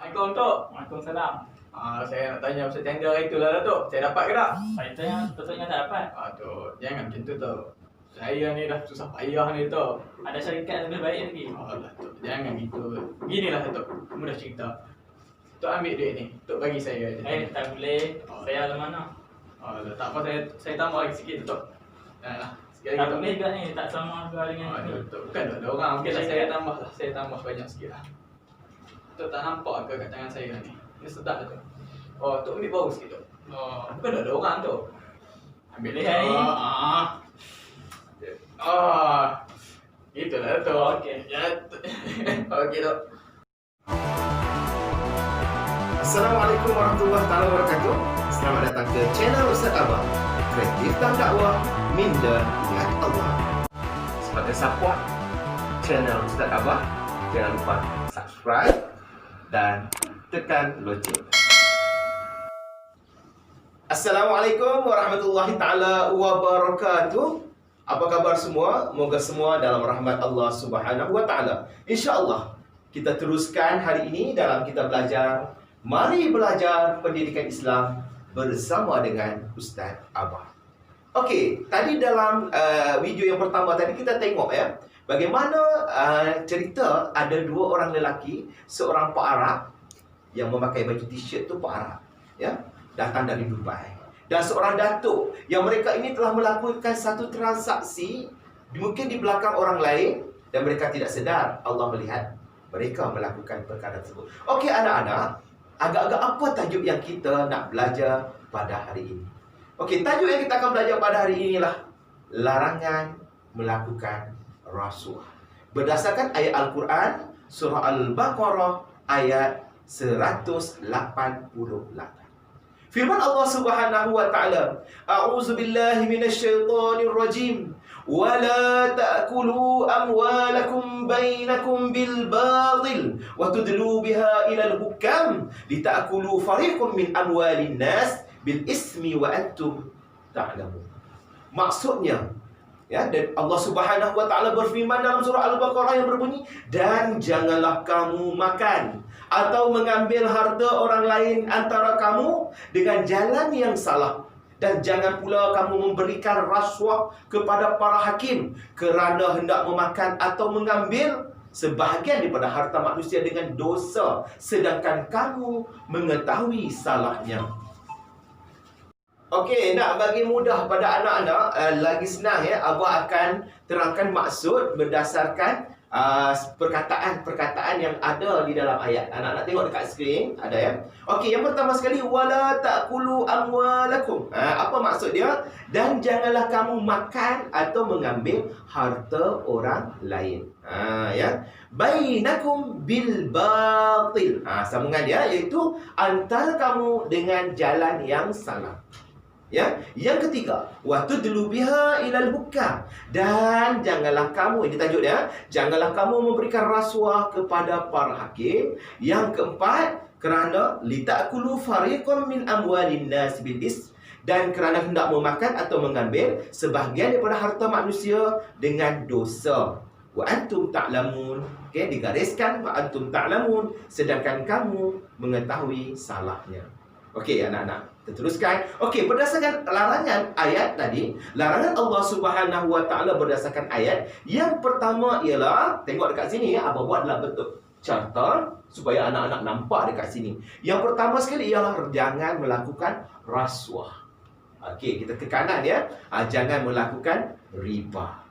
Assalamualaikum Tok. Waalaikumsalam. Saya nak tanya pasal tender itulah Tok. Saya dapat ke tak? Saya tanya betulnya tak dapat. Tok, jangan macam tu Tok. Saya ni dah susah payah ni Tok. Ada syarikat lebih baik lagi. Alah Tok, jangan gitu. Ginilah Tok, kamu dah cerita. Tok ambil duit ni, Tok bagi saya je. Tak boleh. Saya ada mana? Alah, tak apa, saya tambah lagi sikit Tok. Nah, sikit Tak lagi Tok. boleh juga ni. Tak sama harga dengan Aduh ini. Tok, bukan Tok, ada orang. Okey lah, saya tambah lah. Saya tambah banyak sikit lah. Tok tak nampak ke kat tangan saya ni? Ni sedap Tok. Oh, Tok ambil bau sikit Tok. Oh, bukan ada orang Tok. Ambil Boleh, Tok. Itulah Tok. Okey. Ya. Okey Tok. Assalamualaikum warahmatullahi wabarakatuh. Selamat datang ke channel Ustaz Abah. Kreatif dan dakwah, minda ingat Allah. Sebagai support channel Ustaz Abah, jangan lupa subscribe dan tekan loceng. Assalamualaikum warahmatullahi taala wabarakatuh. Apa khabar semua? Moga semua dalam rahmat Allah Subhanahu wa taala. Insya-Allah kita teruskan hari ini dalam kita belajar. Mari belajar pendidikan Islam bersama dengan Ustaz Abah. Okey, tadi dalam video yang pertama tadi kita tengok ya, bagaimana cerita ada dua orang lelaki, seorang Pak Arab yang memakai baju t-shirt tu Pak Arab, ya, datang dari Dubai. Dan seorang datuk yang mereka ini telah melakukan satu transaksi mungkin di belakang orang lain dan mereka tidak sedar Allah melihat mereka melakukan perkara tersebut. Okey anak-anak, agak-agak apa tajuk yang kita nak belajar pada hari ini? Okey, tajuk yang kita akan belajar pada hari inilah larangan melakukan rasuah. Berdasarkan ayat Al-Quran surah Al-Baqarah ayat 188. Firman Allah Subhanahu wa taala, A'udzubillahi minasyaitonir rajim. ولا تأكلوا أموالكم بينكم بالباطل وتدلوا بها إلى الحكام لتأكلوا فريق من أموال الناس بالإثم وأنتم تعلمون. Maksudnya, ya, dan Allah Subhanahu wa taala berfirman dalam surah Al-Baqarah yang berbunyi, dan janganlah kamu makan atau mengambil harta orang lain antara kamu dengan jalan yang salah. Dan jangan pula kamu memberikan rasuah kepada para hakim kerana hendak memakan atau mengambil sebahagian daripada harta manusia dengan dosa, sedangkan kamu mengetahui salahnya. Okey, nak bagi mudah pada anak-anak, lagi senang ya, Abah akan terangkan maksud berdasarkan perkataan-perkataan yang ada di dalam ayat. Anak-anak tengok dekat skrin, ada ya. Okey, yang pertama sekali, wala ta'kulu amwalakum. Apa maksud dia? Dan janganlah kamu makan atau mengambil harta orang lain. Ya. Bainakum bil batil. Sambungan dia iaitu antara kamu dengan jalan yang salah. Ya, yang ketiga, wa tudlu biha ilal hukam, dan janganlah kamu, ini tajuk dia, janganlah kamu memberikan rasuah kepada para hakim. Yang keempat, kerana litakulu fariqan min amwalin nas bil is, dan kerana hendak memakan atau mengambil sebahagian daripada harta manusia dengan dosa. Wa antum ta'lamun. Okey, digariskan wa antum ta'lamun, sedangkan kamu mengetahui salahnya. Okey anak-anak, kita teruskan. Okey, berdasarkan larangan ayat tadi, larangan Allah Subhanahu wa taala berdasarkan ayat, yang pertama ialah, tengok dekat sini ya, Abah buatlah bentuk carta supaya anak-anak nampak dekat sini. Yang pertama sekali ialah jangan melakukan rasuah. Okey, kita ke kanan ya. Jangan melakukan riba.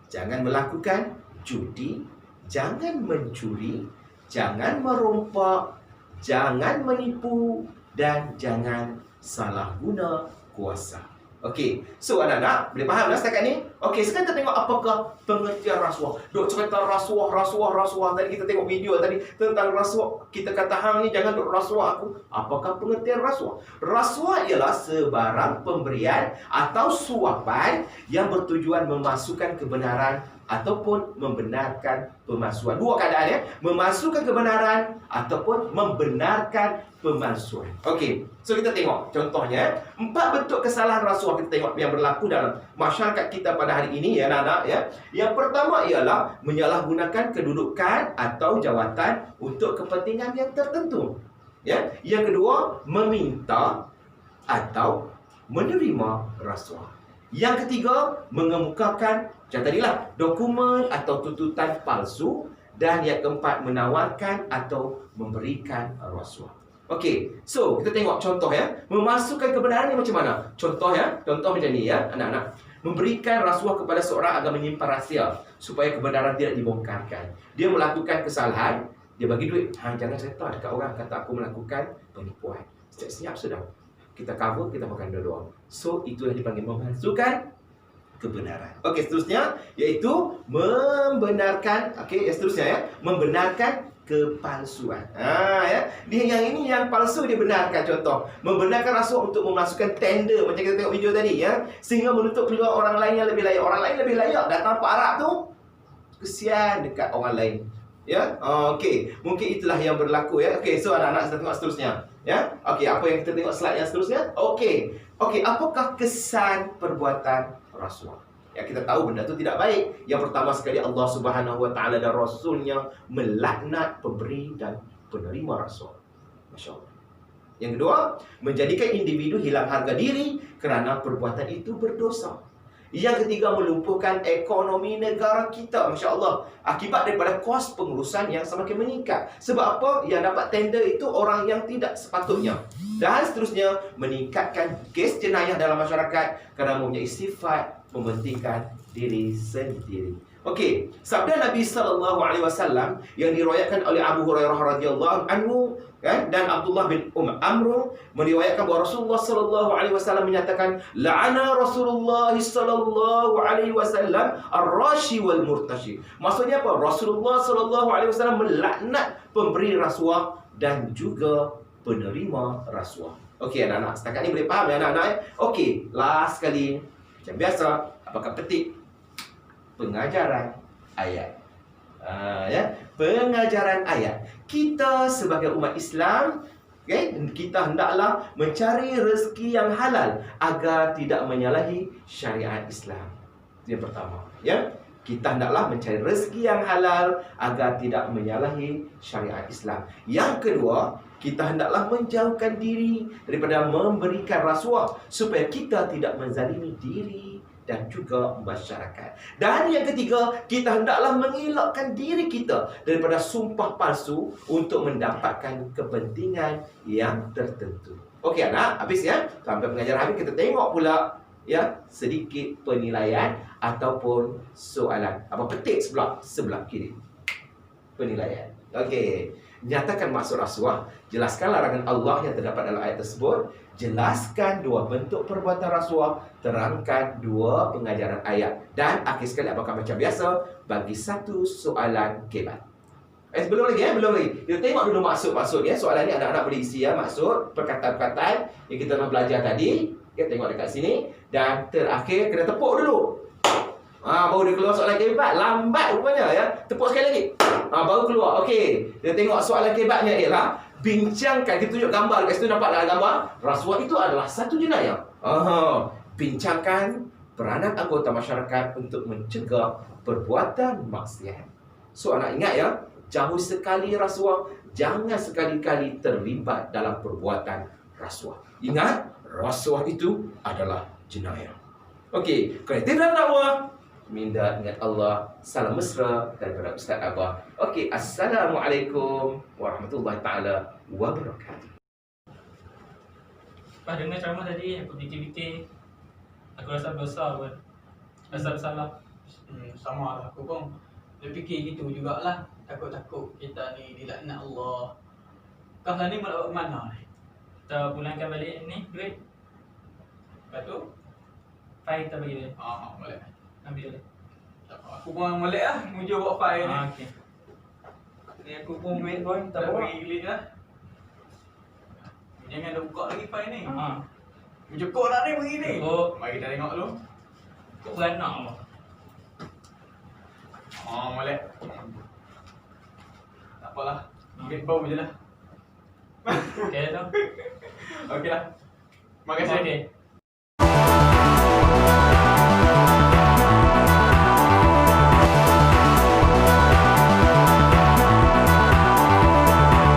Jangan melakukan judi, jangan mencuri, jangan merompak, jangan menipu, dan jangan salah guna kuasa. Okey, so anak-anak boleh faham dah setakat ni? Okey, sekarang kita tengok apakah pengertian rasuah. Duk cerita rasuah. Tadi kita tengok video tadi tentang rasuah. Kita kata hang ni jangan duk rasuah aku. Apakah pengertian rasuah? Rasuah ialah sebarang pemberian atau suapan yang bertujuan memasukkan kebenaran ataupun membenarkan pemalsuan. Dua keadaan ya, memasukkan kebenaran ataupun membenarkan pemalsuan. Okey, so kita tengok contohnya 4 bentuk kesalahan rasuah kita tengok yang berlaku dalam masyarakat kita pada hari ini ya anak-anak ya. Yang pertama ialah menyalahgunakan kedudukan atau jawatan untuk kepentingan yang tertentu. Ya, yang kedua meminta atau menerima rasuah. Yang ketiga, mengemukakan macam tadilah dokumen atau tuntutan palsu. Dan yang keempat, menawarkan atau memberikan rasuah. Okey, so kita tengok contoh ya. Memasukkan kebenaran ni macam mana? Contoh ya, contoh macam ni ya anak-anak. Memberikan rasuah kepada seorang agar menyimpan rahsia supaya kebenaran tidak dibongkarkan. Dia melakukan kesalahan, dia bagi duit. Jangan cerita dekat orang kata aku melakukan penipuan. Siap-siap sudah. Kita cover, kita makan dua-dua. So, itulah dipanggil memasukkan kebenaran. Okey, seterusnya iaitu membenarkan, okey, seterusnya ya, membenarkan kepalsuan. Ya. Dia yang ini yang palsu dia benarkan, contoh, membenarkan rasuah untuk memasukkan tender macam kita tengok video tadi ya, sehingga menutup peluang orang lain yang lebih layak. Orang lain lebih layak datang Pak Arab tu, kesian dekat orang lain. Ya. Okey, mungkin itulah yang berlaku ya. Okey, so anak-anak kita tengok seterusnya. Ya. Okey, apa yang kita tengok slide yang seterusnya? Okey. Okey, apakah kesan perbuatan rasuah? Ya, kita tahu benda itu tidak baik. Yang pertama sekali Allah Subhanahu Wa Taala dan Rasulnya melaknat pemberi dan penerima rasuah. Masya Allah. Yang kedua, menjadikan individu hilang harga diri kerana perbuatan itu berdosa. Yang ketiga, melumpuhkan ekonomi negara kita. Masya Allah. Akibat daripada kos pengurusan yang semakin meningkat. Sebab apa? Yang dapat tender itu orang yang tidak sepatutnya. Dan seterusnya, meningkatkan kes jenayah dalam masyarakat kerana mempunyai sifat mementingkan diri sendiri. Okey, sabda Nabi SAW yang diriwayatkan oleh Abu Hurairah radhiyallahu anhu kan, dan Abdullah bin Amr meriwayatkan bahawa Rasulullah SAW menyatakan, la'ana Rasulullah SAW ar-rashi wal murtashi. Maksudnya apa? Rasulullah SAW melaknat pemberi rasuah dan juga penerima rasuah. Okey anak-anak, setakat ni boleh faham ya anak-anak? Okey, last sekali macam biasa, apakah petik pengajaran ayat. Ya, pengajaran ayat. Kita sebagai umat Islam, okay, kita hendaklah mencari rezeki yang halal agar tidak menyalahi syariat Islam. Itu yang pertama, ya. Kita hendaklah mencari rezeki yang halal agar tidak menyalahi syariat Islam. Yang kedua, kita hendaklah menjauhkan diri daripada memberikan rasuah supaya kita tidak menzalimi diri dan juga masyarakat. Dan yang ketiga, kita hendaklah mengelakkan diri kita daripada sumpah palsu untuk mendapatkan kepentingan yang tertentu. Okey anak, habis ya. Sampai pengajaran habis, kita tengok pula ya sedikit penilaian ataupun soalan. Apa petik sebelah kiri. Penilaian. Okey. Nyatakan maksud rasuah, jelaskan larangan Allah yang terdapat dalam ayat tersebut, jelaskan dua bentuk perbuatan rasuah, terangkan dua pengajaran ayat, dan akhir sekali apakah macam biasa, bagi satu soalan kebat. Belum lagi. Kita tengok dulu maksud ya. Soalan ni anak-anak boleh isi ya, maksud perkataan-perkataan yang kita nak belajar tadi. Kita tengok dekat sini, dan terakhir kena tepuk dulu. Baru dia keluar soalan kebat. Lambat rupanya ya. Tepuk sekali lagi. Baru keluar. Okey. Kita tengok soalan kebatnya ialah bincangkan. Kita tunjuk gambar dekat situ, nampak dalam gambar. Rasuah itu adalah satu jenayah. Bincangkan peranan anggota masyarakat untuk mencegah perbuatan maksiat. So anak ingat ya, jauh sekali rasuah, jangan sekali-kali terlibat dalam perbuatan rasuah. Ingat, rasuah itu adalah jenayah. Okey, kriteria dakwah, minda ingat Allah, salam mesra daripada Ustaz Abah. Okey, Assalamualaikum warahmatullahi taala wabarakatuh. Pas dengar ceramah tadi, aku fikir-fikir, aku rasa berdosa pun. Rasa bersalah. Sama lah, aku pun dia fikir gitu jugalah. Takut-takut kita ni dilaknat Allah. Kau ni mau mana ni? Kita pulangkan balik ni, duit. Lepas tu? File kita bagi dia. Boleh. Ambil dia. Aku pun molek lah, muncul buat file ni. Okey. Ni aku pun ambil pun, tak bagi link lah. Jangan dah buka lagi file ni. Cukup nak ni begini. Cukup. Mari kita tengok dulu. Kau beranak apa? Oh, molek. Tak apalah. Ambil bau je lah. Okay tu. Okey lah. Terima kasih. Okay.